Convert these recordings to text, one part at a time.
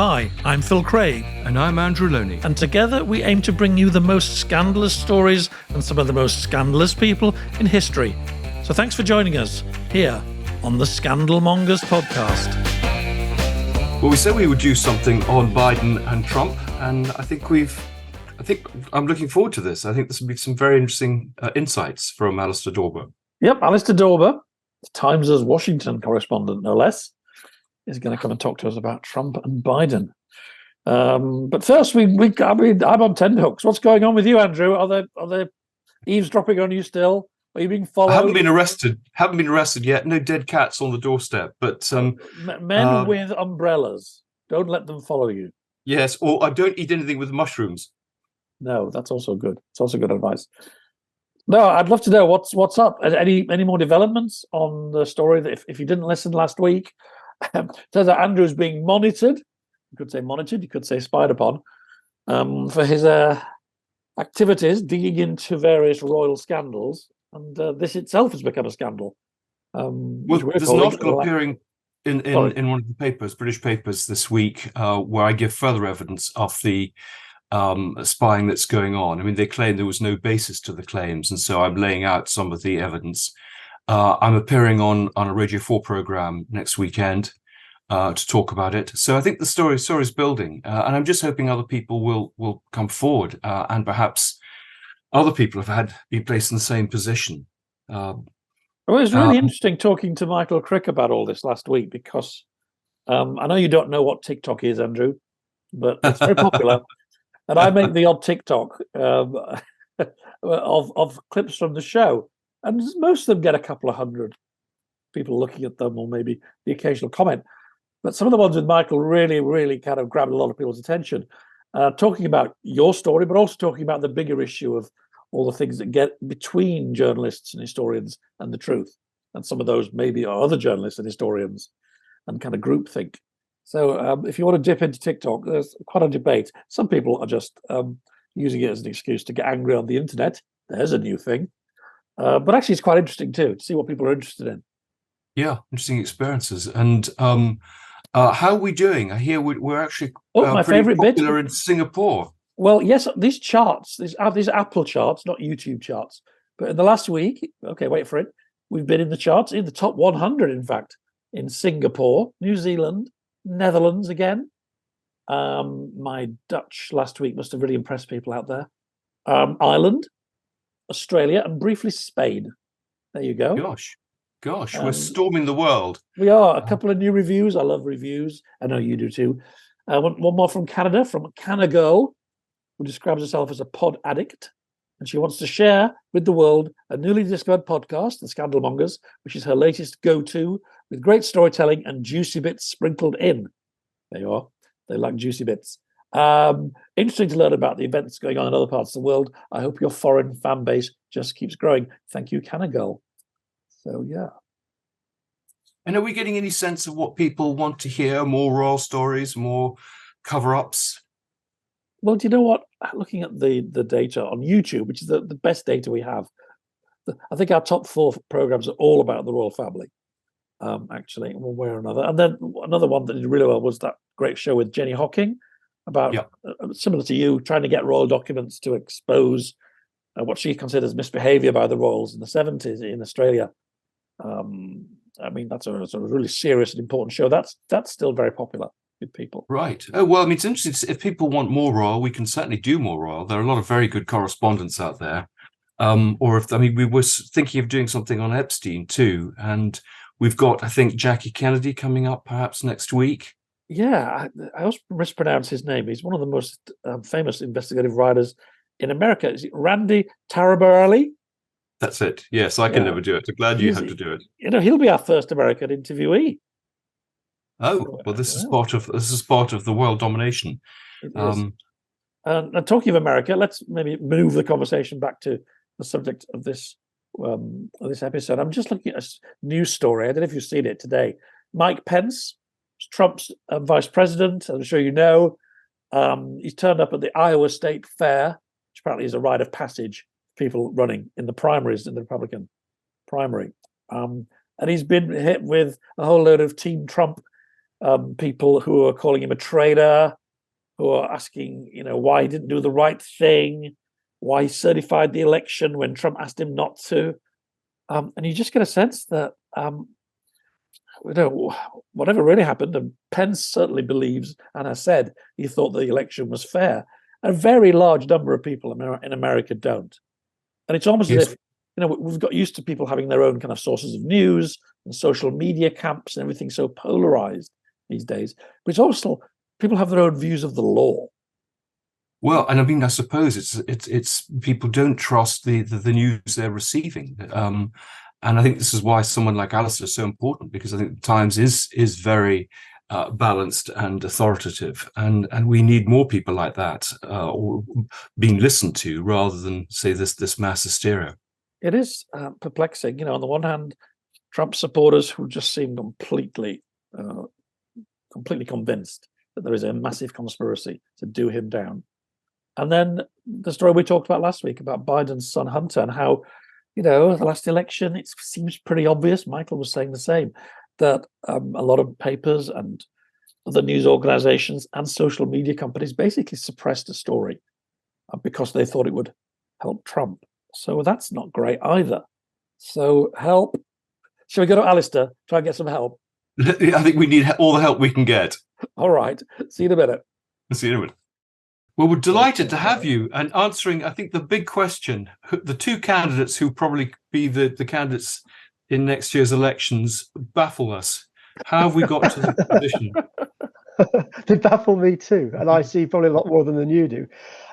Hi, I'm Phil Craig. And I'm Andrew Loney. And together we aim to bring you the most scandalous stories and some of the most scandalous people in history. So thanks for joining us here on the Scandalmongers podcast. Well, we said we would do something on Biden and Trump, and I think I'm looking forward to this. I think this will be some very interesting insights from Alistair Dawber. Yep, Alistair Dawber, Times' Washington correspondent, no less, is going to come and talk to us about Trump and Biden. But first, I'm on tenterhooks. What's going on with you, Andrew? Are they eavesdropping on you still? Are you being followed? I haven't been arrested yet. No dead cats on the doorstep. But men with umbrellas, don't let them follow you. Yes, or I don't eat anything with mushrooms. No, that's also good. It's also good advice. No, I'd love to know what's up. Any more developments on the story that if you didn't listen last week, turns out Andrew's being monitored. You could say monitored. You could say spied upon for his activities, digging into various royal scandals, and this itself has become a scandal. Well, there's an article appearing in one of the papers, British papers, this week, where I give further evidence of the spying that's going on. I mean, they claim there was no basis to the claims, and so I'm laying out some of the evidence. I'm appearing on a Radio 4 program next weekend to talk about it. So I think the story is building, and I'm just hoping other people will come forward, and perhaps other people have been placed in the same position. Well, it was really interesting talking to Michael Crick about all this last week, because I know you don't know what TikTok is, Andrew, but it's very popular. And I make the odd TikTok of clips from the show, and most of them get a couple of hundred people looking at them, or maybe the occasional comment. But some of the ones with Michael really, really kind of grabbed a lot of people's attention, talking about your story, but also talking about the bigger issue of all the things that get between journalists and historians and the truth. And some of those maybe are other journalists and historians and kind of groupthink. So if you want to dip into TikTok, there's quite a debate. Some people are just using it as an excuse to get angry on the internet. There's a new thing. But actually, it's quite interesting, too, to see what people are interested in. Yeah, interesting experiences. And how are we doing? I hear we're actually my favorite popular bit in Singapore. Well, yes, these charts, these Apple charts, not YouTube charts. But in the last week, okay, wait for it, we've been in the charts, in the top 100, in fact, in Singapore, New Zealand, Netherlands again. My Dutch last week must have really impressed people out there. Ireland, Australia, and briefly Spain. There you go. Gosh, we're storming the world. We are. A couple of new reviews. I love reviews. I know you do too. One more from Canada, from Canagirl, who describes herself as a pod addict, and she wants to share with the world a newly discovered podcast, The Scandalmongers, which is her latest go-to, with great storytelling and juicy bits sprinkled in. There you are. They like juicy bits. Interesting to learn about the events going on in other parts of the world. I hope your foreign fan base just keeps growing. Thank you, Canagirl. So, yeah. And are we getting any sense of what people want to hear? More royal stories, more cover-ups? Well, do you know what? Looking at the data on YouTube, which is the best data we have, I think our top 4 programs are all about the royal family, actually, in one way or another. And then another one that did really well was that great show with Jenny Hocking about, similar to you, trying to get royal documents to expose what she considers misbehaviour by the royals in the 70s in Australia. I mean, that's a really serious and important show. That's still very popular with people. Right. Oh, well, I mean, it's interesting. If people want more royal, we can certainly do more royal. There are a lot of very good correspondents out there. We were thinking of doing something on Epstein too. And we've got, I think, Jackie Kennedy coming up perhaps next week. Yeah, I always mispronounce his name. He's one of the most famous investigative writers in America. Is it Randy Taraborelli? That's it. Yes, I can never do it. I'm glad you had to do it. You know, he'll be our first American interviewee. Oh, well, this is part of the world domination. It is. And talking of America, let's maybe move the conversation back to the subject of this episode. I'm just looking at a news story. I don't know if you've seen it today. Mike Pence, Trump's vice president, I'm sure you know. He's turned up at the Iowa State Fair, which apparently is a rite of passage. People running in the primaries in the Republican primary. And he's been hit with a whole load of Team Trump people who are calling him a traitor, who are asking, why he didn't do the right thing, why he certified the election when Trump asked him not to. And you just get a sense that, whatever really happened, and Pence certainly believes and has said he thought the election was fair. A very large number of people in America don't. And it's almost as if, we've got used to people having their own kind of sources of news and social media camps and everything so polarized these days. But it's also people have their own views of the law. Well, and I mean, I suppose it's people don't trust the news they're receiving. And I think this is why someone like Alistair is so important, because I think the Times is very balanced and authoritative, and we need more people like that or being listened to rather than, say, this mass hysteria. It is perplexing. On the one hand, Trump supporters who just seem completely convinced that there is a massive conspiracy to do him down. And then the story we talked about last week about Biden's son Hunter and how, the last election, it seems pretty obvious, Michael was saying the same, that a lot of papers and other news organizations and social media companies basically suppressed the story because they thought it would help Trump. So that's not great either. So help. Shall we go to Alistair, try and get some help? I think we need all the help we can get. All right. See you in a minute. See you in a minute. Well, we're delighted to have you and answering, I think, the big question. The two candidates who probably be the candidates in next year's elections baffle us. How have we got to this position? They baffle me too, and I see probably a lot more than you do.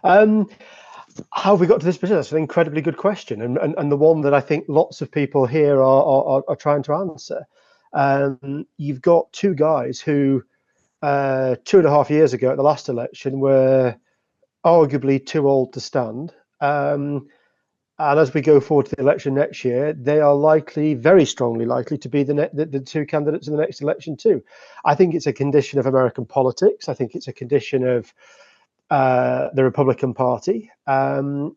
How have we got to this position? That's an incredibly good question, and the one that I think lots of people here are trying to answer. You've got two guys who 2.5 years ago at the last election were arguably too old to stand. And as we go forward to the election next year, they are likely, very strongly likely, to be the two candidates in the next election too. I think it's a condition of American politics. I think it's a condition of the Republican Party and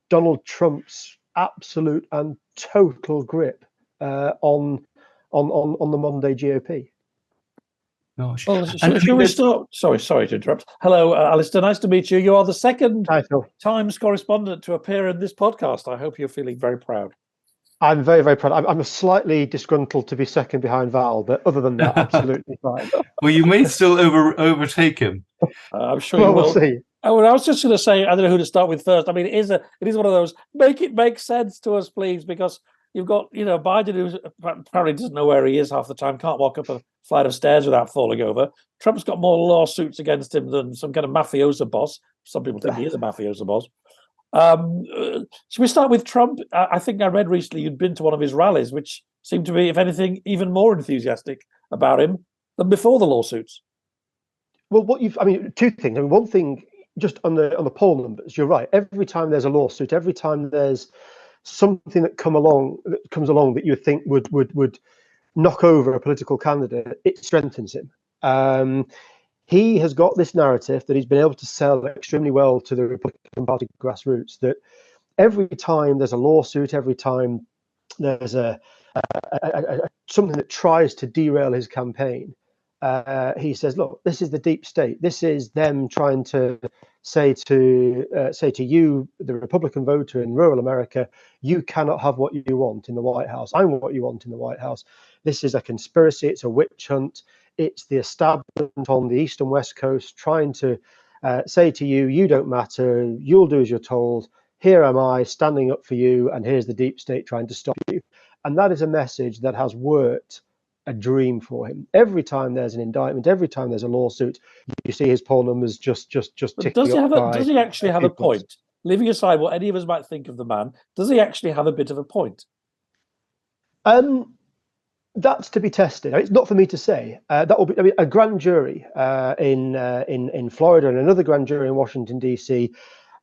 Donald Trump's absolute and total grip on the modern day GOP. Gosh. Well, shall we start? Sorry to interrupt. Hello, Alistair. Nice to meet you. You are the second Times correspondent to appear in this podcast. I hope you're feeling very proud. I'm very, very proud. I'm slightly disgruntled to be second behind Val, but other than that, absolutely fine. Well, you may still overtake him. I'm sure you will. We'll see. I was just going to say, I don't know who to start with first. I mean, it is one of those, make it make sense to us, please, because you've got, Biden, who apparently doesn't know where he is half the time, can't walk up a flight of stairs without falling over. Trump's got more lawsuits against him than some kind of mafioso boss. Some people think he is a mafioso boss. Should we start with Trump? I think I read recently you'd been to one of his rallies, which seemed to be, if anything, even more enthusiastic about him than before the lawsuits. Well, two things. One thing, just on the poll numbers, you're right. Every time there's a lawsuit, every time there's something that comes along that you think would knock over a political candidate, it strengthens him. He has got this narrative that he's been able to sell extremely well to the Republican Party grassroots, that every time there's a lawsuit, every time there's something that tries to derail his campaign, he says, look, this is the deep state. This is them trying to say to you, the Republican voter in rural America, you cannot have what you want in the White House. I want what you want in the White House. This is a conspiracy. It's a witch hunt. It's the establishment on the East and West Coast trying to say to you, you don't matter. You'll do as you're told. Here am I standing up for you. And here's the deep state trying to stop you. And that is a message that has worked a dream for him. Every time there's an indictment, every time there's a lawsuit, you see his poll numbers just ticking up. Does he actually have a point? Leaving aside what any of us might think of the man, does he actually have a bit of a point? That's to be tested. It's not for me to say. That will be. A grand jury in Florida and another grand jury in Washington D.C.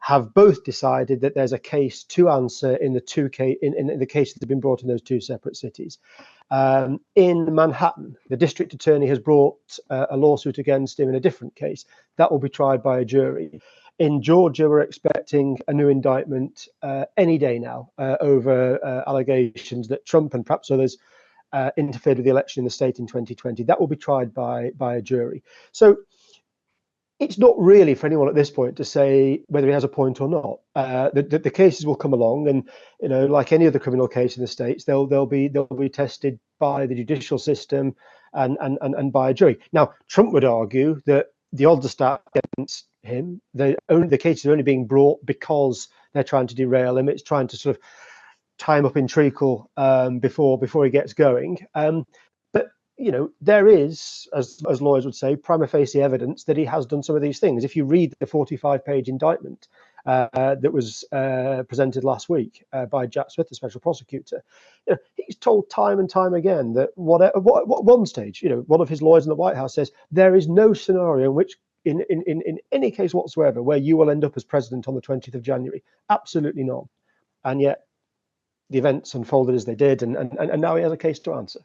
have both decided that there's a case to answer in the the cases that have been brought in those two separate cities. In Manhattan, the district attorney has brought a lawsuit against him in a different case. That will be tried by a jury. In Georgia, we're expecting a new indictment any day now over allegations that Trump and perhaps others interfered with the election in the state in 2020. That will be tried by a jury. So it's not really for anyone at this point to say whether he has a point or not. The cases will come along, and like any other criminal case in the States, they'll be tested by the judicial system and by a jury. Now, Trump would argue that the odds are stacked against him. The cases are only being brought because they're trying to derail him. It's trying to sort of tie him up in treacle before he gets going. But there is, as lawyers would say, prima facie evidence that he has done some of these things. If you read the 45-page indictment that was presented last week by Jack Smith, the special prosecutor, he's told time and time again that at one stage, one of his lawyers in the White House says there is no scenario in which, in any case whatsoever, where you will end up as president on the 20th of January. Absolutely none. And yet the events unfolded as they did, and now he has a case to answer.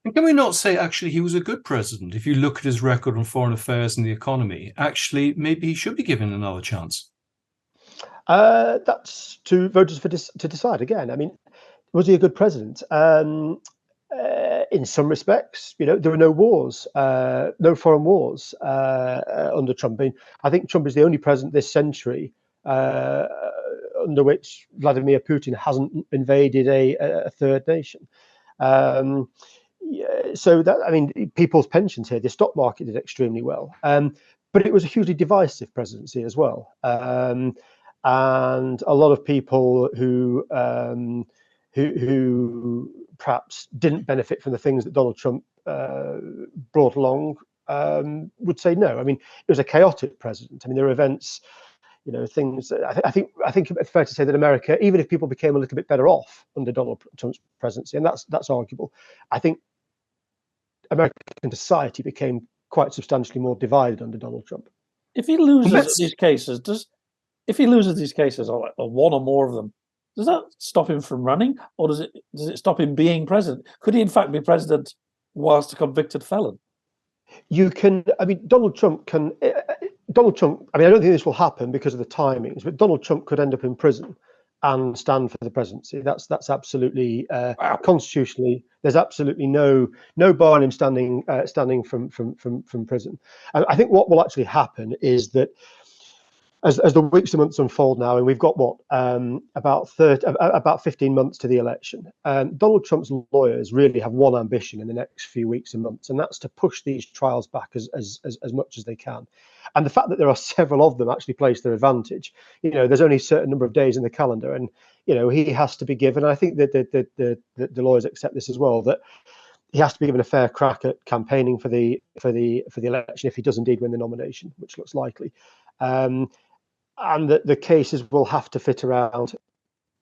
And can we not say, actually, he was a good president? If you look at his record on foreign affairs and the economy, actually, maybe he should be given another chance. That's to voters to decide. Again, I mean, was he a good president? In some respects, there were no wars, no foreign wars under Trump. I think Trump is the only president this century under which Vladimir Putin hasn't invaded a third nation. So that, I mean, people's pensions here, the stock market did extremely well, but it was a hugely divisive presidency as well, and a lot of people who perhaps didn't benefit from the things that Donald Trump brought along would say no. I mean, it was a chaotic president. I mean, there are events, things. I think it's fair to say that America, even if people became a little bit better off under Donald Trump's presidency, and that's arguable, I think American society became quite substantially more divided under Donald Trump. If he loses these cases, or one or more of them, does that stop him from running, or does it stop him being president? Could he in fact be president whilst a convicted felon? You can. I mean, Donald Trump can. Donald Trump. I mean, I don't think this will happen because of the timings, but Donald Trump could end up in prison and stand for the presidency. That's absolutely constitutionally. There's absolutely no bar on him standing from prison. And I think what will actually happen is that as the weeks and months unfold now, and we've got about 15 months to the election, Donald Trump's lawyers really have one ambition in the next few weeks and months, and that's to push these trials back as much as they can. And the fact that there are several of them actually plays their advantage. There's only a certain number of days in the calendar, and he has to be given. And I think that the lawyers accept this as well, that he has to be given a fair crack at campaigning for the election if he does indeed win the nomination, which looks likely. And that the cases will have to fit around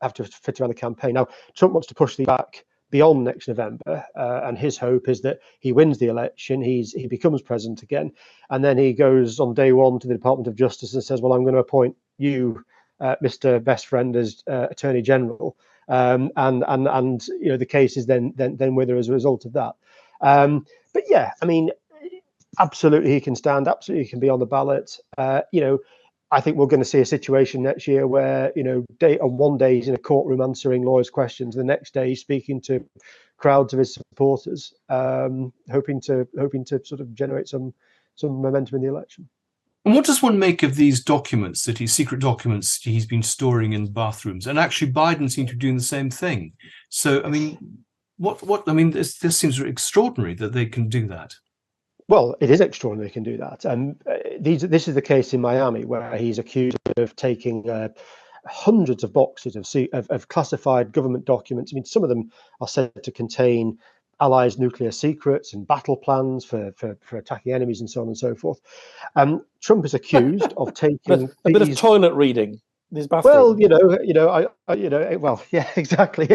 the campaign. Now, Trump wants to push these back beyond next November, and his hope is that he wins the election, he becomes president again, and then he goes on day one to the Department of Justice and says, "Well, I'm going to appoint you, Mr. Best Friend, as Attorney General," and the case is then wither as a result of that. But yeah, I mean, absolutely he can stand, absolutely he can be on the ballot. I think we're going to see a situation next year where, on one day he's in a courtroom answering lawyers' questions, the next day he's speaking to crowds of his supporters, hoping to sort of generate some momentum in the election. And what does one make of these documents, secret documents he's been storing in bathrooms? And actually, Biden seemed to be doing the same thing. So, I mean, this seems extraordinary that they can do that. Well, it is extraordinary they can do that. This is the case in Miami where he's accused of taking hundreds of boxes of classified government documents. I mean, some of them are said to contain allies' nuclear secrets and battle plans for attacking enemies and so on and so forth. Trump is accused of taking a bit of toilet reading. Well, well, yeah, exactly.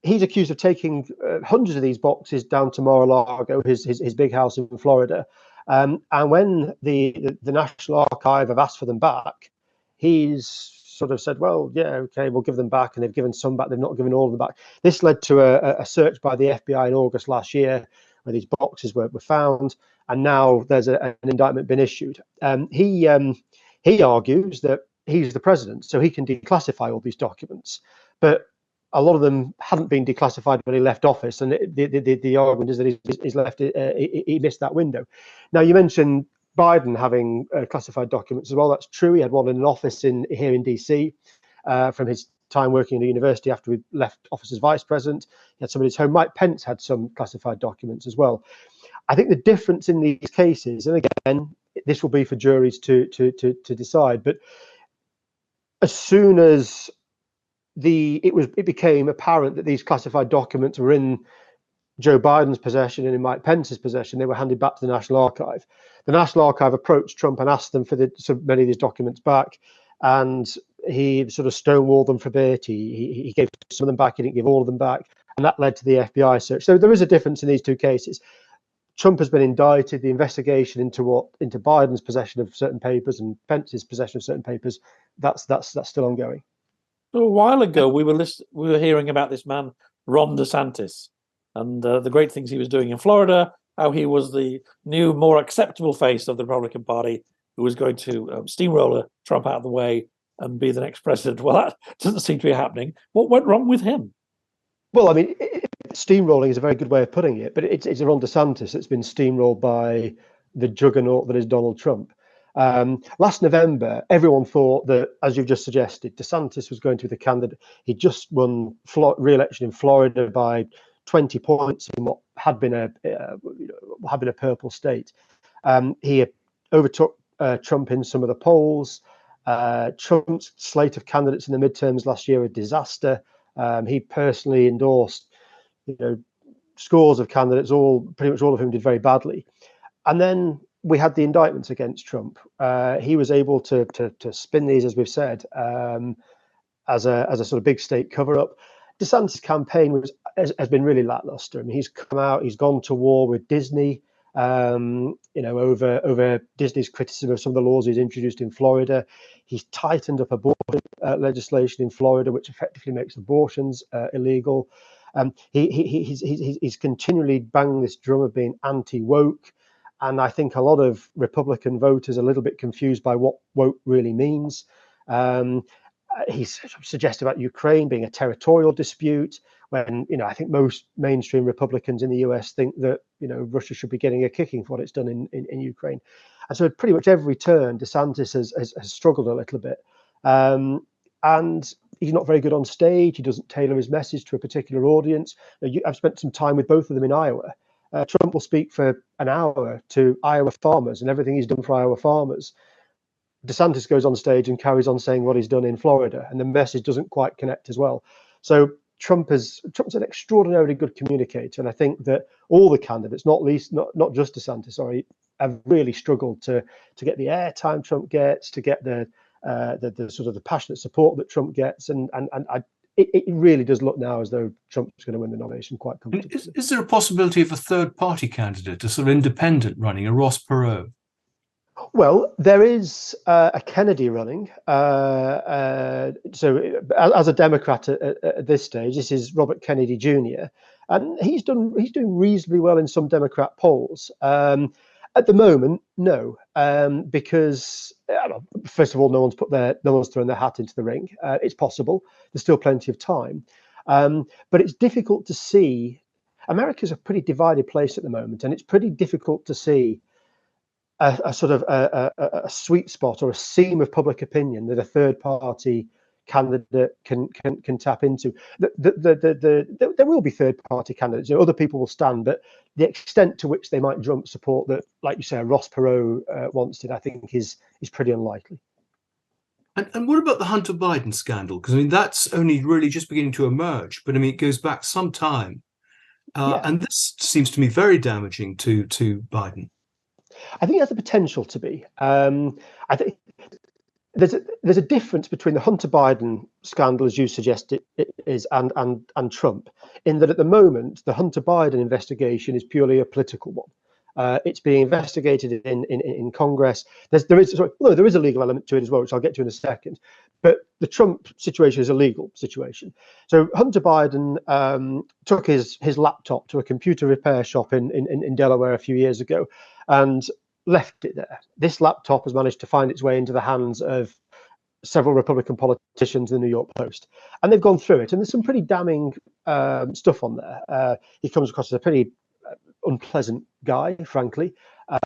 He's accused of taking hundreds of these boxes down to Mar-a-Lago, his big house in Florida. And when the National Archive have asked for them back, he's sort of said, well, yeah, okay, we'll give them back. And they've given some back. They've not given all of them back. This led to a search by the FBI in August last year where these boxes were found. And now there's an indictment been issued. He argues that he's the president, so he can declassify all these documents. But a lot of them hadn't been declassified when he left office, and the argument is that he's left he missed that window. Now, you mentioned Biden having classified documents as well. That's true. He had one in an office here in DC from his time working in a university after he left office as vice president. He had some at his home. Mike Pence had some classified documents as well. I think the difference in these cases, and again, this will be for juries to decide, but as soon as it became apparent that these classified documents were in Joe Biden's possession and in Mike Pence's possession, they were handed back to the National Archive. The National Archive approached Trump and asked them for so many of these documents back, and he sort of stonewalled them for a bit. He gave some of them back, he didn't give all of them back, and that led to the FBI search. So there is a difference in these two cases. Trump has been indicted. The investigation into Biden's possession of certain papers and Pence's possession of certain papers, that's still ongoing. A while ago, we were hearing about this man, Ron DeSantis, and the great things he was doing in Florida, how he was the new, more acceptable face of the Republican Party who was going to steamroller Trump out of the way and be the next president. Well, that doesn't seem to be happening. What went wrong with him? Well, I mean, steamrolling is a very good way of putting it, but it's Ron DeSantis that's been steamrolled by the juggernaut that is Donald Trump. Last November, everyone thought that, as you've just suggested, DeSantis was going to be the candidate. He just won re-election in Florida by 20 points in what had been a purple state. He overtook Trump in some of the polls. Trump's slate of candidates in the midterms last year, a disaster. He personally endorsed, scores of candidates, pretty much all of whom did very badly. And then we had the indictments against Trump. He was able to spin these, as we've said, as a sort of big state cover-up. DeSantis' campaign has been really lackluster. I mean, he's come out, he's gone to war with Disney, over Disney's criticism of some of the laws he's introduced in Florida. He's tightened up abortion legislation in Florida, which effectively makes abortions illegal. He's continually banging this drum of being anti-woke. And I think a lot of Republican voters are a little bit confused by what woke really means. He's suggested about Ukraine being a territorial dispute, when I think most mainstream Republicans in the US think that Russia should be getting a kicking for what it's done in Ukraine. And so at pretty much every turn, DeSantis has struggled a little bit, and he's not very good on stage. He doesn't tailor his message to a particular audience. I've spent some time with both of them in Iowa. Trump will speak for an hour to Iowa farmers and everything he's done for Iowa farmers. DeSantis goes on stage and carries on saying what he's done in Florida, and the message doesn't quite connect as well. So Trump's an extraordinarily good communicator, and I think that all the candidates, not just DeSantis, have really struggled to get the airtime Trump gets, to get the sort of the passionate support that Trump gets, and it really does look now as though Trump's going to win the nomination quite comfortably. Is there a possibility of a third-party candidate, a sort of independent running, a Ross Perot? Well, there is a Kennedy running. So as a Democrat at this stage, this is Robert Kennedy Jr., and he's doing reasonably well in some Democrat polls. At the moment, no, because first of all, no one's thrown their hat into the ring. It's possible. There's still plenty of time, but it's difficult to see. America's a pretty divided place at the moment, and it's pretty difficult to see a sort of a sweet spot or a seam of public opinion that a third party candidate can tap into. There will be third party candidates. Other people will stand, but the extent to which they might drum up support that, like you say, Ross Perot once did, I think is pretty unlikely. And what about the Hunter Biden scandal? Because that's only really just beginning to emerge, but it goes back some time, and this seems to me very damaging to Biden. I think it has the potential to be. I think there's a difference between the Hunter Biden scandal, as you suggest it is, and Trump, in that at the moment the Hunter Biden investigation is purely a political one. It's being investigated in Congress. There is a legal element to it as well, which I'll get to in a second. But the Trump situation is a legal situation. So Hunter Biden took his laptop to a computer repair shop in Delaware a few years ago and left it there. This laptop has managed to find its way into the hands of several Republican politicians in the New York Post, and they've gone through it, and there's some pretty damning stuff on there. He comes across as a pretty unpleasant guy, frankly.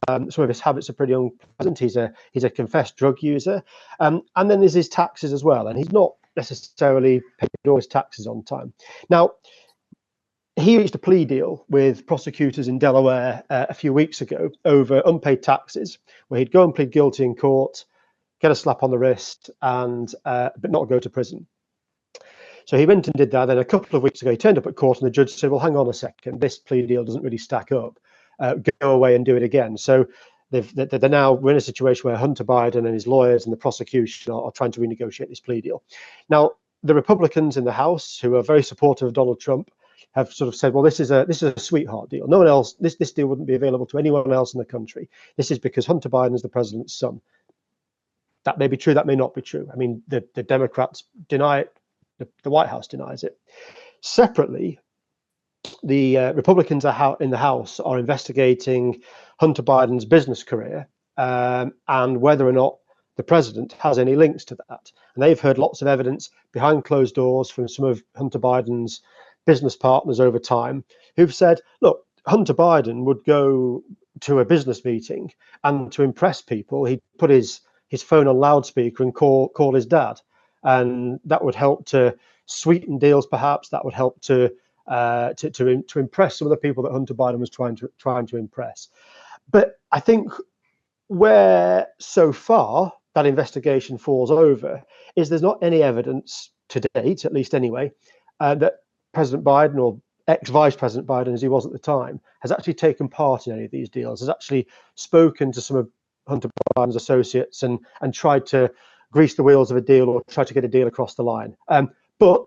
Some of his habits are pretty unpleasant. He's a confessed drug user, and then there's his taxes as well, and he's not necessarily paid all his taxes on time. Now, he reached a plea deal with prosecutors in Delaware a few weeks ago over unpaid taxes, where he'd go and plead guilty in court, get a slap on the wrist, and but not go to prison. So he went and did that. Then a couple of weeks ago, he turned up at court, and the judge said, "Well, hang on a second. This plea deal doesn't really stack up. Go away and do it again." So we're in a situation where Hunter Biden and his lawyers and the prosecution are trying to renegotiate this plea deal. Now, the Republicans in the House, who are very supportive of Donald Trump, have sort of said, "Well, this is a sweetheart deal. No one else. This deal wouldn't be available to anyone else in the country. This is because Hunter Biden is the president's son." That may be true. That may not be true. I mean, the Democrats deny it. The White House denies it. Separately, the Republicans in the House are investigating Hunter Biden's business career and whether or not the president has any links to that. And they've heard lots of evidence behind closed doors from some of Hunter Biden's business partners over time who've said, look, Hunter Biden would go to a business meeting, and to impress people, he'd put his phone on loudspeaker and call his dad. And that would help to sweeten deals, perhaps. That would help to impress some of the people that Hunter Biden was trying to impress. But I think where so far that investigation falls over is there's not any evidence to date, at least anyway, that President Biden, or ex-Vice President Biden, as he was at the time, has actually taken part in any of these deals, has actually spoken to some of Hunter Biden's associates and tried to grease the wheels of a deal or try to get a deal across the line. But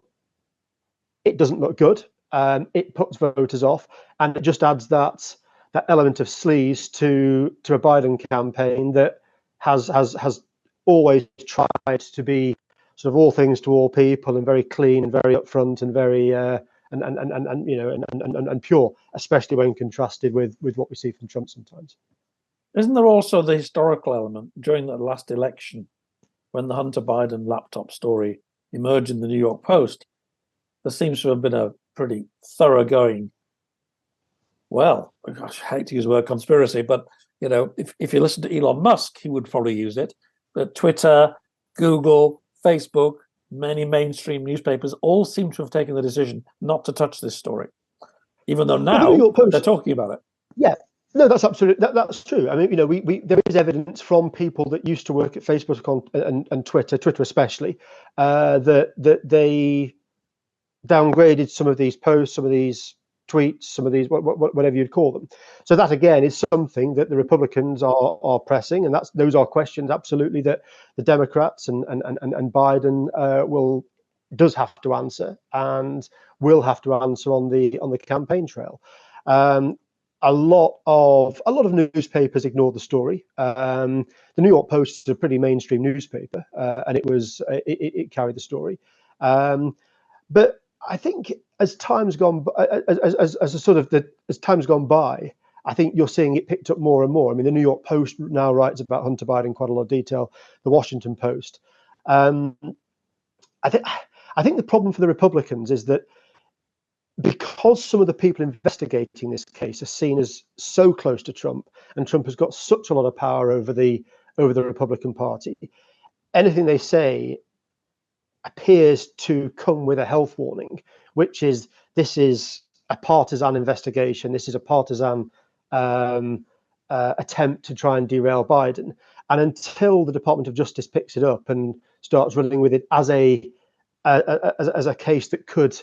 it doesn't look good. It puts voters off, and it just adds that element of sleaze to a Biden campaign that has always tried to be sort of all things to all people and very clean and very upfront and very and pure, especially when contrasted with what we see from Trump sometimes. Isn't there also the historical element during the last election, when the Hunter Biden laptop story emerged in the New York Post? There seems to have been a pretty thoroughgoing, well, gosh, I hate to use the word conspiracy, but if you listen to Elon Musk, he would probably use it. But Twitter, Google, Facebook, many mainstream newspapers all seem to have taken the decision not to touch this story, even though now they're talking about it. Yeah. No, that's absolutely that's true. I mean, there is evidence from people that used to work at Facebook and Twitter especially, that they downgraded some of these posts, some of these tweets, some of these whatever you'd call them. So that again is something that the Republicans are pressing, and those are questions absolutely that the Democrats and Biden does have to answer and will have to answer on the campaign trail. A lot of newspapers ignored the story. The New York Post is a pretty mainstream newspaper, and it carried the story. But I think as time's gone by, as time's gone by, I think you're seeing it picked up more and more. I mean, the New York Post now writes about Hunter Biden in quite a lot of detail. The Washington Post. I think the problem for the Republicans is that, because some of the people investigating this case are seen as so close to Trump, and Trump has got such a lot of power over the Republican Party, anything they say appears to come with a health warning, which is this is a partisan investigation. This is a partisan attempt to try and derail Biden. And until the Department of Justice picks it up and starts running with it as a case that could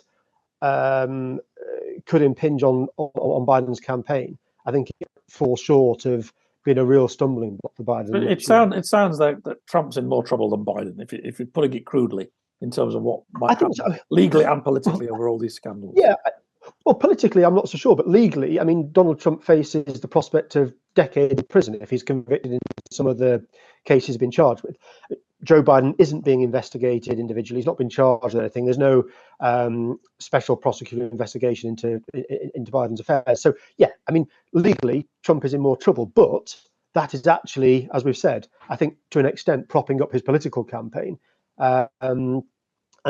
impinge on Biden's campain, I think it falls short of being a real stumbling block for Biden. It sounds like that Trump's in more trouble than Biden, if you're putting it crudely, in terms of what might happen legally and politically over all these scandals. Yeah, well, politically, I'm not so sure, but legally, I mean, Donald Trump faces the prospect of decades in prison if he's convicted in some of the cases he's been charged with. Joe Biden isn't being investigated individually. He's not been charged with anything. There's no special prosecutor investigation into Biden's affairs. So, yeah, I mean, legally, Trump is in more trouble. But that is actually, as we've said, I think to an extent, propping up his political campaign. and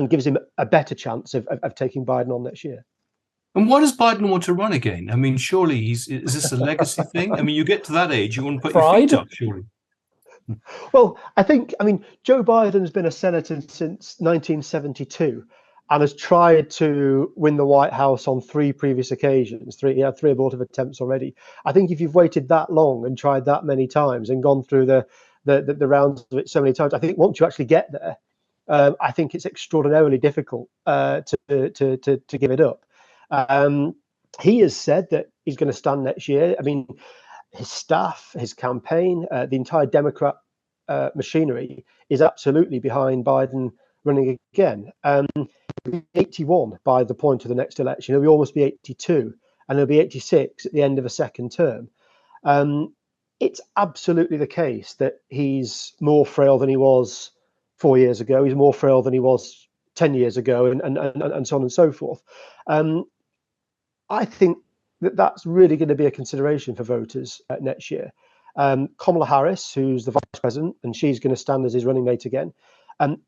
gives him a better chance of taking Biden on next year. And why does Biden want to run again? I mean, surely is this a legacy thing? I mean, you get to that age, you want to put your feet up, surely. Well, I mean, Joe Biden has been a senator since 1972 and has tried to win the White House on 3 previous occasions. He had 3 abortive attempts already. I think if you've waited that long and tried that many times and gone through the rounds of it so many times, I think once you actually get there, I think it's extraordinarily difficult to give it up. He has said that he's going to stand next year. I mean, his staff, his campaign, the entire Democrat machinery is absolutely behind Biden running again. He'll be 81 by the point of the next election. He'll almost be 82, and he'll be 86 at the end of a second term. It's absolutely the case that he's more frail than he was 4 years ago. He's more frail than he was 10 years ago, and so on and so forth. I think that's really going to be a consideration for voters next year. Kamala Harris, who's the vice president, and she's going to stand as his running mate again,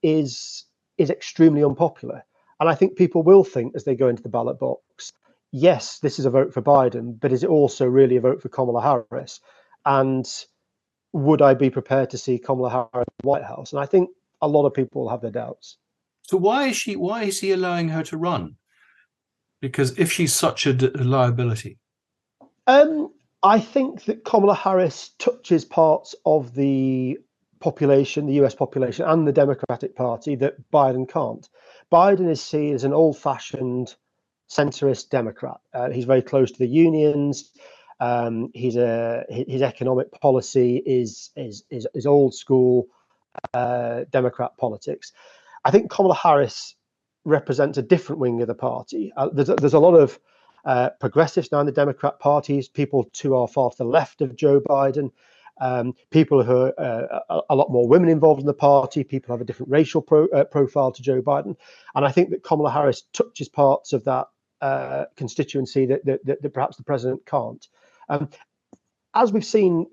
is extremely unpopular. And I think people will think as they go into the ballot box, yes, this is a vote for Biden, but is it also really a vote for Kamala Harris? And would I be prepared to see Kamala Harris in the White House? And I think a lot of people will have their doubts. So why is he allowing her to run? Because if she's such a liability. I think that Kamala Harris touches parts of the population, the US population, and the Democratic Party that Biden can't. Biden is seen as an old-fashioned centrist Democrat. He's very close to the unions. His economic policy is old school Democrat politics. I think Kamala Harris represents a different wing of the party. There's a lot of progressives now in the Democrat parties, people who are far to the left of Joe Biden, people who are a lot more women involved in the party, people who have a different racial profile to Joe Biden. And I think that Kamala Harris touches parts of that constituency that perhaps the president can't. As we've seen,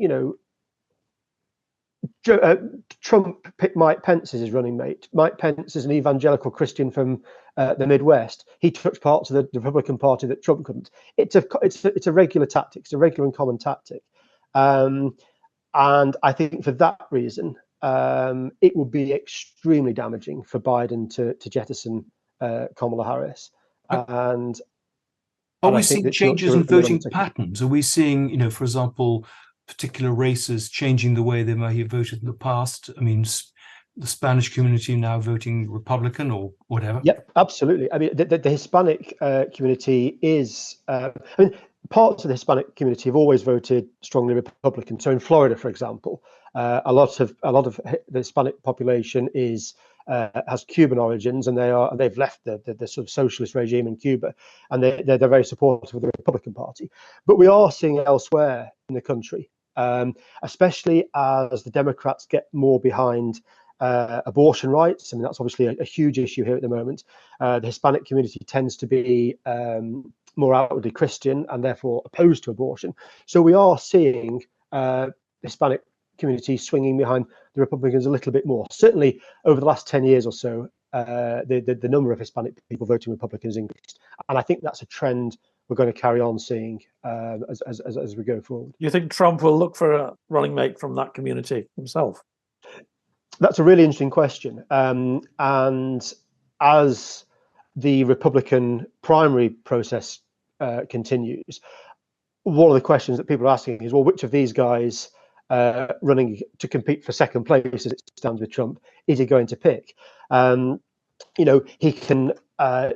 Trump picked Mike Pence as his running mate. Mike Pence is an evangelical Christian from the Midwest. He touched parts of the Republican Party that Trump couldn't. It's a regular tactic. It's a regular and common tactic. And I think for that reason, it would be extremely damaging for Biden to jettison Kamala Harris. And are we seeing changes in voting patterns? Are we seeing, for example, particular races changing the way they may have voted in the past? I mean, the Spanish community now voting Republican or whatever. Yep, absolutely. I mean, the Hispanic community is. Parts of the Hispanic community have always voted strongly Republican. So in Florida, for example, a lot of the Hispanic population has Cuban origins, and they've left the sort of socialist regime in Cuba, and they're very supportive of the Republican Party. But we are seeing elsewhere in the country, especially as the Democrats get more behind abortion rights. I mean, that's obviously a huge issue here at the moment. The Hispanic community tends to be more outwardly Christian and therefore opposed to abortion. So we are seeing the Hispanic community swinging behind the Republicans a little bit more. Certainly over the last 10 years or so, the number of Hispanic people voting Republicans increased. And I think that's a trend we're going to carry on seeing as we go forward. You think Trump will look for a running mate from that community himself? That's a really interesting question. And as the Republican primary process continues, one of the questions that people are asking is, well, which of these guys running to compete for second place as it stands with Trump is he going to pick? He can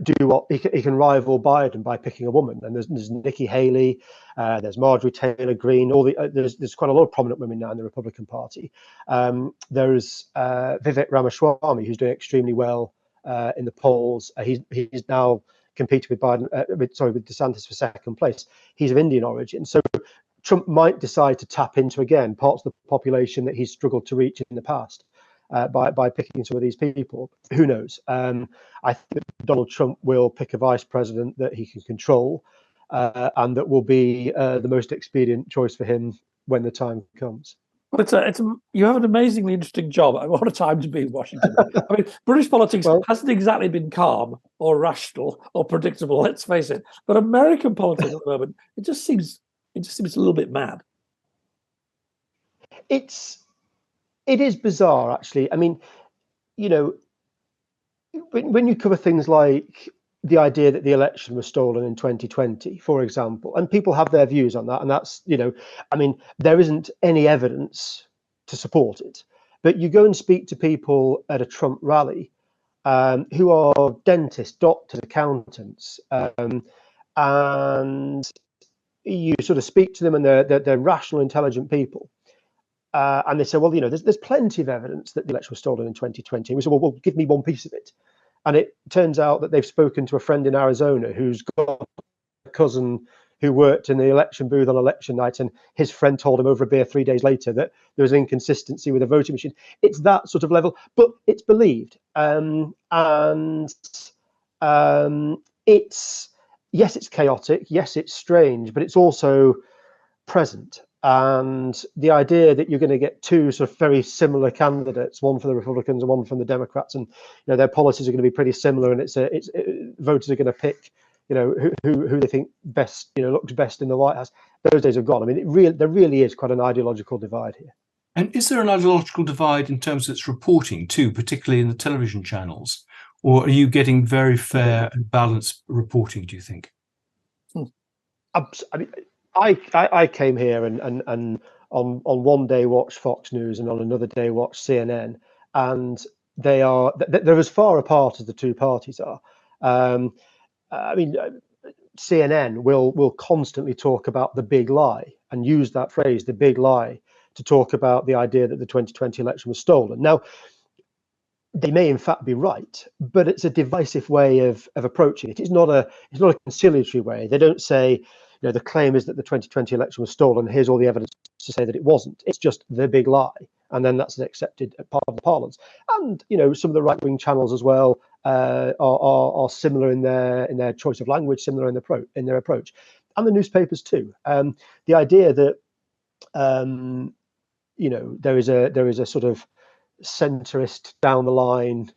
do what he can rival Biden by picking a woman. And there's Nikki Haley, there's Marjorie Taylor Greene. There's quite a lot of prominent women now in the Republican Party. There's Vivek Ramaswamy, who's doing extremely well in the polls. He's now competing with with DeSantis for second place. He's of Indian origin, so Trump might decide to tap into again parts of the population that he's struggled to reach in the past by picking some of these people. Who knows? I think that Donald Trump will pick a vice president that he can control, and that will be the most expedient choice for him when the time comes. Well, you have an amazingly interesting job. What a time to be in Washington. I mean, British politics hasn't exactly been calm or rational or predictable. Let's face it. But American politics at the moment, it just seems a little bit mad. It is bizarre, actually. I mean, when you cover things like the idea that the election was stolen in 2020, for example, and people have their views on that, and that's, I mean, there isn't any evidence to support it. But you go and speak to people at a Trump rally who are dentists, doctors, accountants, and you sort of speak to them, and they're rational, intelligent people. And they say, well, there's plenty of evidence that the election was stolen in 2020. And we said, well, give me one piece of it. And it turns out that they've spoken to a friend in Arizona who's got a cousin who worked in the election booth on election night, and his friend told him over a beer 3 days later that there was an inconsistency with a voting machine. It's that sort of level, but it's believed. It's chaotic. Yes, it's strange, but it's also present. And the idea that you're going to get two sort of very similar candidates, one for the Republicans and one from the Democrats, and their policies are going to be pretty similar, and voters are going to pick who they think best looks best in the White House. Those days have gone. I mean, there really is quite an ideological divide here. And is there an ideological divide in terms of its reporting too, particularly in the television channels, or are you getting very fair and balanced reporting, do you think? I mean, I came here and on one day watched Fox News and on another day watched CNN, and they're as far apart as the two parties are. I mean, CNN will constantly talk about the big lie and use that phrase, the big lie, to talk about the idea that the 2020 election was stolen. Now, they may in fact be right, but it's a divisive way of approaching it. It's not a conciliatory way. They don't say, the claim is that the 2020 election was stolen. Here's all the evidence to say that it wasn't. It's just the big lie, and then that's an accepted part of the parlance. And some of the right-wing channels as well are similar in their choice of language, similar in their approach, and the newspapers too. The idea that there is a sort of centrist, down the line,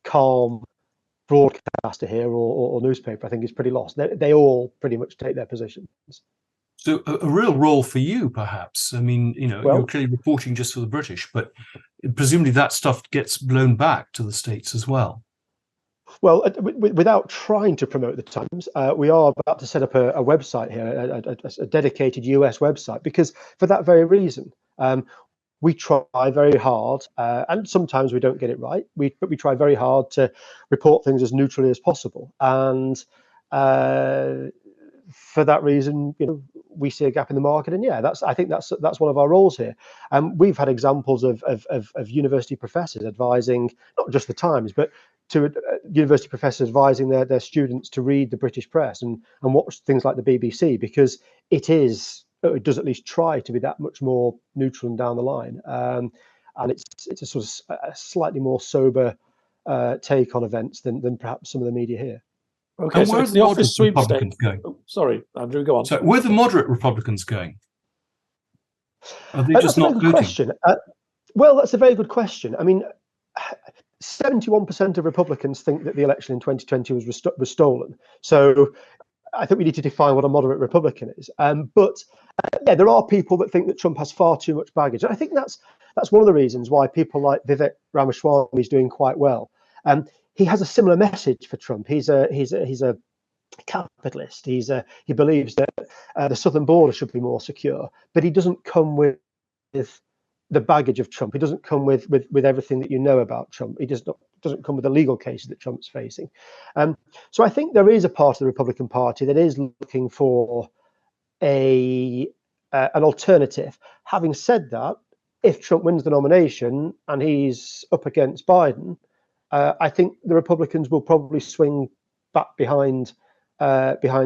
calm broadcaster here or newspaper, I think is pretty lost. They all pretty much take their positions. So a real role for you, perhaps. I mean, you're clearly reporting just for the British, but presumably that stuff gets blown back to the States as well. Well, without trying to promote the Times, we are about to set up a website here, a dedicated US website, because for that very reason. We try very hard, and sometimes we don't get it right. But we try very hard to report things as neutrally as possible. And for that reason, we see a gap in the market. And I think that's one of our roles here. We've had examples of university professors advising not just the Times, but to university professors advising their students to read the British press and watch things like the BBC, because it does at least try to be that much more neutral and down the line. And it's a sort of a slightly more sober take on events than perhaps some of the media here. Okay, so it's the office sweepstakes going. Oh, sorry, Andrew, go on. So where are the moderate Republicans going? Are they just not voting? Question. Well, that's a very good question. I mean, 71% of Republicans think that the election in 2020 was stolen. So I think we need to define what a moderate Republican is. But there are people that think that Trump has far too much baggage. And I think that's one of the reasons why people like Vivek Ramaswamy is doing quite well. He has a similar message for Trump. He's a capitalist. He believes that the southern border should be more secure, but he doesn't come with the baggage of Trump. He doesn't come with everything that you know about Trump. He doesn't come with the legal cases that Trump's facing. So I think there is a part of the Republican Party that is looking for an alternative. Having said that, if Trump wins the nomination and he's up against Biden, I think the Republicans will probably swing back behind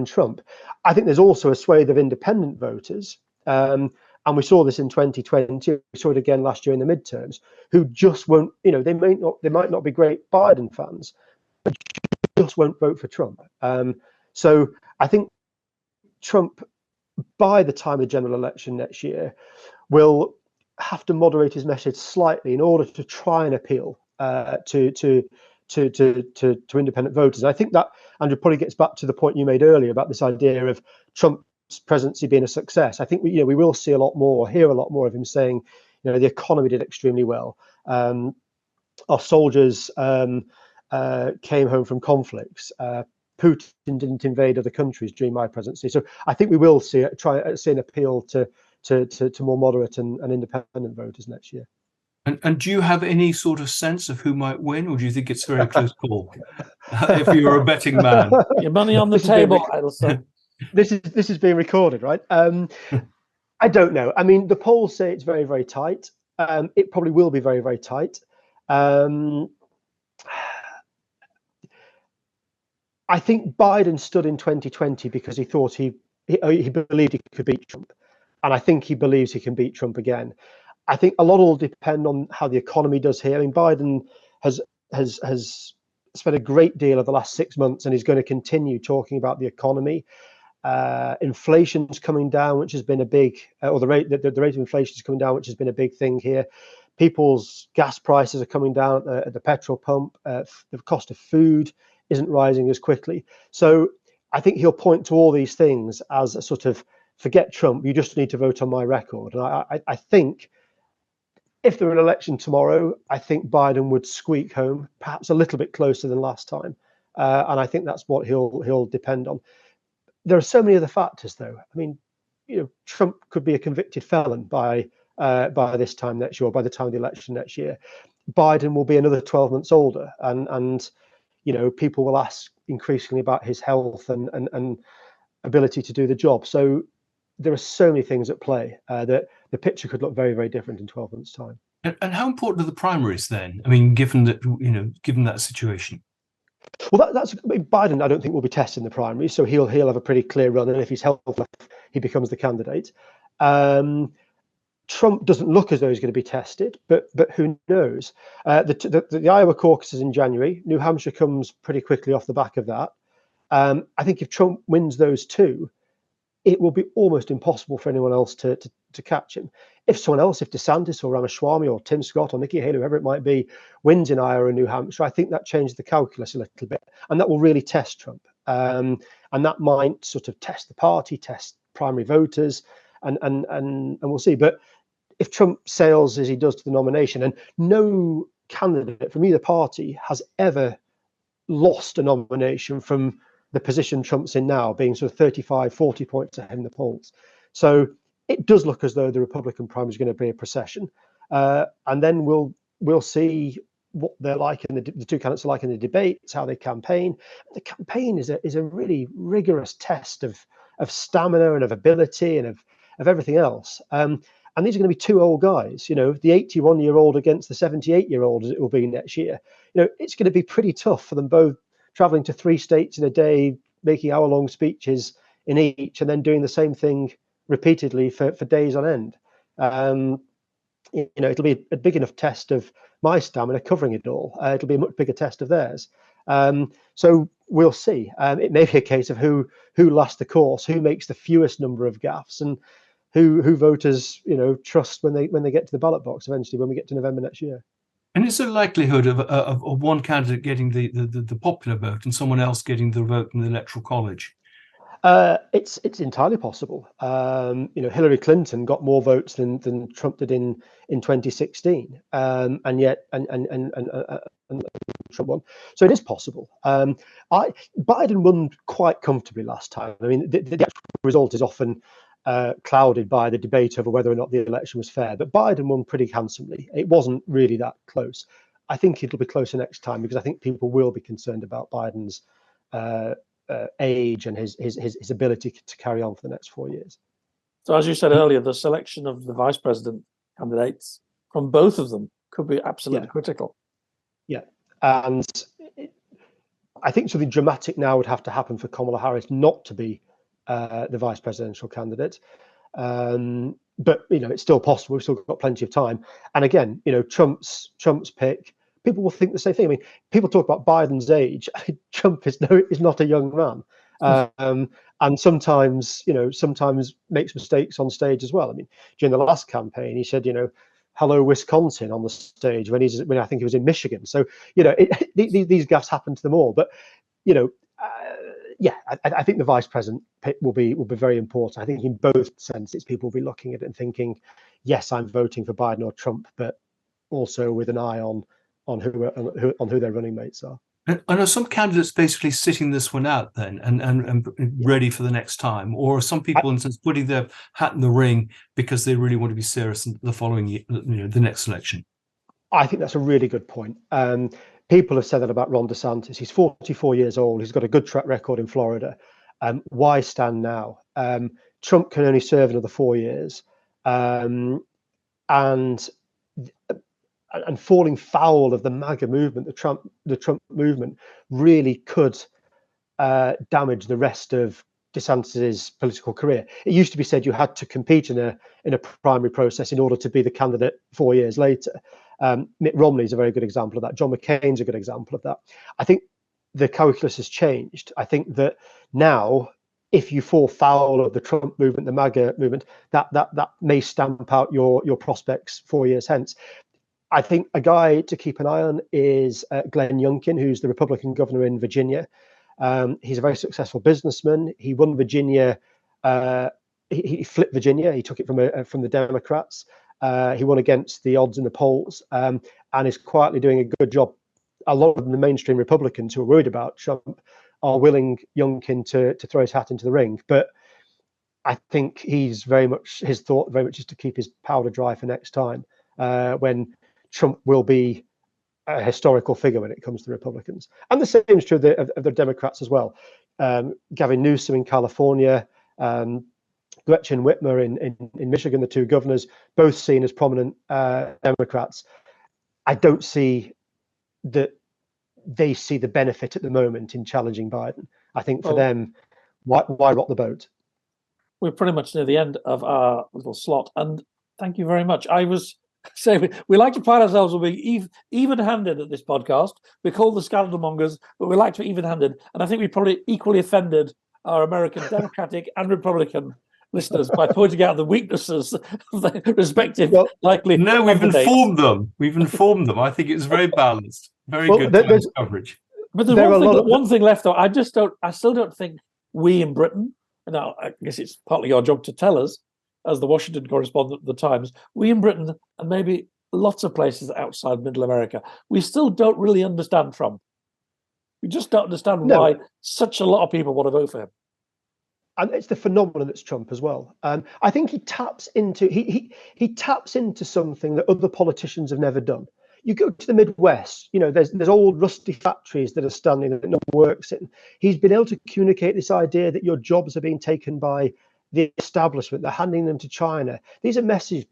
Trump. I think there's also a swathe of independent voters. And we saw this in 2020. We saw it again last year in the midterms, who just won't, they might not be great Biden fans, but just won't vote for Trump. So I think Trump, by the time of the general election next year, will have to moderate his message slightly in order to try and appeal to independent voters. And I think that, Andrew, probably gets back to the point you made earlier about this idea of Trump's presidency being a success. I think we will see a lot more, hear a lot more of him saying, the economy did extremely well. Our soldiers came home from conflicts. Putin didn't invade other countries during my presidency. So I think we will see an appeal to more moderate and independent voters next year. And do you have any sort of sense of who might win, or do you think it's a very close call? If you're a betting man, your money on the table, Alistair. This is being recorded, right? I don't know. I mean, the polls say it's very, very tight. It probably will be very, very tight. I think Biden stood in 2020 because he thought he believed he could beat Trump, and I think he believes he can beat Trump again. I think a lot will depend on how the economy does here. I mean, Biden has spent a great deal of the last 6 months, and he's going to continue talking about the economy. Inflation's coming down, which has been a big, or the rate of inflation is coming down, which has been a big thing here. People's gas prices are coming down at the petrol pump. The cost of food isn't rising as quickly. So I think he'll point to all these things as a sort of, forget Trump, you just need to vote on my record. And I think if there were an election tomorrow, I think Biden would squeak home, perhaps a little bit closer than last time. And I think that's what he'll depend on. There are so many other factors, though. I mean, Trump could be a convicted felon by this time next year, or by the time of the election next year. Biden will be another 12 months older, and people will ask increasingly about his health and ability to do the job. So there are so many things at play that the picture could look very, very different in 12 months' time. And how important are the primaries then? I mean, given that situation. Well, Biden, I don't think will be tested in the primary, so he'll have a pretty clear run, and if he's healthy enough, he becomes the candidate. Trump doesn't look as though he's going to be tested, but who knows? The Iowa caucus is in January. New Hampshire comes pretty quickly off the back of that. I think if Trump wins those two, it will be almost impossible for anyone else to catch him. If someone else, if DeSantis or Ramaswamy or Tim Scott or Nikki Haley, whoever it might be, wins in Iowa and New Hampshire, I think that changes the calculus a little bit, and that will really test Trump. And that might sort of test the party, test primary voters, and we'll see. But if Trump sails as he does to the nomination, and no candidate from either party has ever lost a nomination from the position Trump's in now, being sort of 35, 40 points ahead in the polls. So it does look as though the Republican primary is going to be a procession. And then we'll see what they're like, and the two candidates are like in the debates, how they campaign. The campaign is a really rigorous test of stamina and of ability and of everything else. And these are going to be two old guys, the 81-year-old against the 78-year-old, as it will be next year. It's going to be pretty tough for them both, traveling to 3 states in a day, making hour-long speeches in each, and then doing the same thing repeatedly for days on end. It'll be a big enough test of my stamina covering it all. It'll be a much bigger test of theirs. So we'll see. It may be a case of who lasts the course, who makes the fewest number of gaffes, and who voters trust when they get to the ballot box eventually, when we get to November next year. And is there a likelihood of one candidate getting the popular vote and someone else getting the vote in the Electoral College? It's entirely possible. Hillary Clinton got more votes than Trump did in 2016, and yet Trump won. So it is possible. Biden won quite comfortably last time. I mean, the actual result is often clouded by the debate over whether or not the election was fair, but Biden won pretty handsomely. It wasn't really that close. I think it'll be closer next time, because I think people will be concerned about Biden's age and his ability to carry on for the next 4 years. So, as you said earlier, the selection of the vice president candidates from both of them could be absolutely critical. Yeah, and I think something dramatic now would have to happen for Kamala Harris not to be the vice presidential candidate. But it's still possible. We've still got plenty of time. And again, Trump's pick, people will think the same thing. I mean, people talk about Biden's age. Trump is not a young man. And sometimes makes mistakes on stage as well. I mean, during the last campaign, he said, hello Wisconsin on the stage when I think he was in Michigan. So these gaffes happen to them all. But I think the vice president pick will be very important. I think in both senses, people will be looking at it and thinking, yes, I'm voting for Biden or Trump, but also with an eye on who their running mates are. And are some candidates basically sitting this one out then and ready for the next time? Or are some people, in sense, putting their hat in the ring because they really want to be serious in the following year, the next election? I think that's a really good point. People have said that about Ron DeSantis. He's 44 years old. He's got a good track record in Florida. Why stand now? Trump can only serve another 4 years. And falling foul of the MAGA movement, the Trump movement, really could damage the rest of DeSantis's political career. It used to be said you had to compete in a primary process in order to be the candidate 4 years later. Mitt Romney is a very good example of that. John McCain's a good example of that. I think the calculus has changed. I think that now, if you fall foul of the Trump movement, the MAGA movement, that may stamp out your prospects 4 years hence. I think a guy to keep an eye on is Glenn Youngkin, who's the Republican governor in Virginia. He's a very successful businessman. He won Virginia. He flipped Virginia. He took it from the Democrats. He won against the odds in the polls and is quietly doing a good job. A lot of the mainstream Republicans who are worried about Trump are willing Youngkin to throw his hat into the ring. But I think his thought very much is to keep his powder dry for next time when Trump will be a historical figure when it comes to Republicans. And the same is true of the Democrats as well. Gavin Newsom in California, Gretchen Whitmer in Michigan, the two governors, both seen as prominent Democrats. I don't see that they see the benefit at the moment in challenging Biden. I think for them, why rock the boat? We're pretty much near the end of our little slot. And thank you very much. I was saying we like to pride ourselves on being even-handed at this podcast. We're called the Scandal Mongers, but we like to be even-handed. And I think we probably equally offended our American Democratic and Republican listeners by pointing out the weaknesses of the respective likely. No, we've informed them. I think it was very balanced, very good coverage. But there's one thing left, though. I still don't think we in Britain. Now, I guess it's partly your job to tell us, as the Washington correspondent of the Times, we in Britain and maybe lots of places outside Middle America, we still don't really understand Trump. We just don't understand why such a lot of people want to vote for him. And it's the phenomenon that's Trump as well. I think he taps into something that other politicians have never done. You go to the Midwest, there's old rusty factories that are standing that no one works in. He's been able to communicate this idea that your jobs are being taken by the establishment. They're handing them to China. These are messages.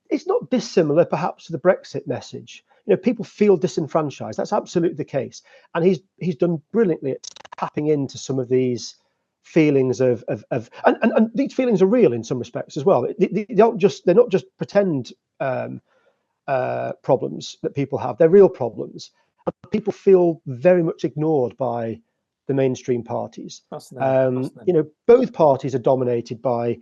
It's not dissimilar, perhaps, to the Brexit message. People feel disenfranchised. That's absolutely the case. And he's done brilliantly at tapping into some of these feelings and these feelings are real in some respects as well. They're not just pretend problems that people have. They're real problems. People feel very much ignored by the mainstream parties. Both parties are dominated by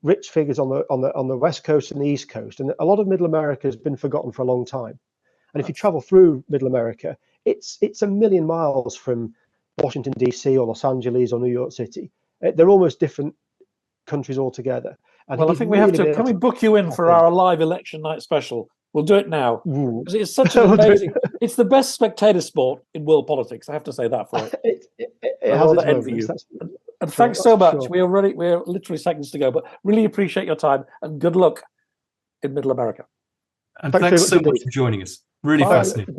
rich figures on the West Coast and the East Coast, and a lot of Middle America has been forgotten for a long time. And if you travel through Middle America, it's a million miles from Washington DC or Los Angeles or New York City. They're almost different countries altogether. And I think we have to. Can we book you in for our live election night special? We'll do it now. Because it's such an amazing. It's the best spectator sport in world politics. I have to say that for it. It has its moments. And thanks so much. Sure. We're literally seconds to go, but really appreciate your time and good luck in Middle America. And thanks so much for joining us. Really fascinating.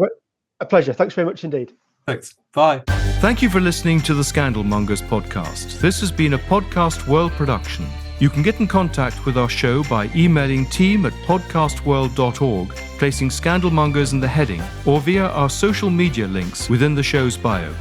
A pleasure. Thanks very much indeed. Thanks. Bye. Thank you for listening to the Scandal Mongers podcast. This has been a Podcast World production. You can get in contact with our show by emailing team@podcastworld.org, placing Scandal Mongers in the heading, or via our social media links within the show's bio.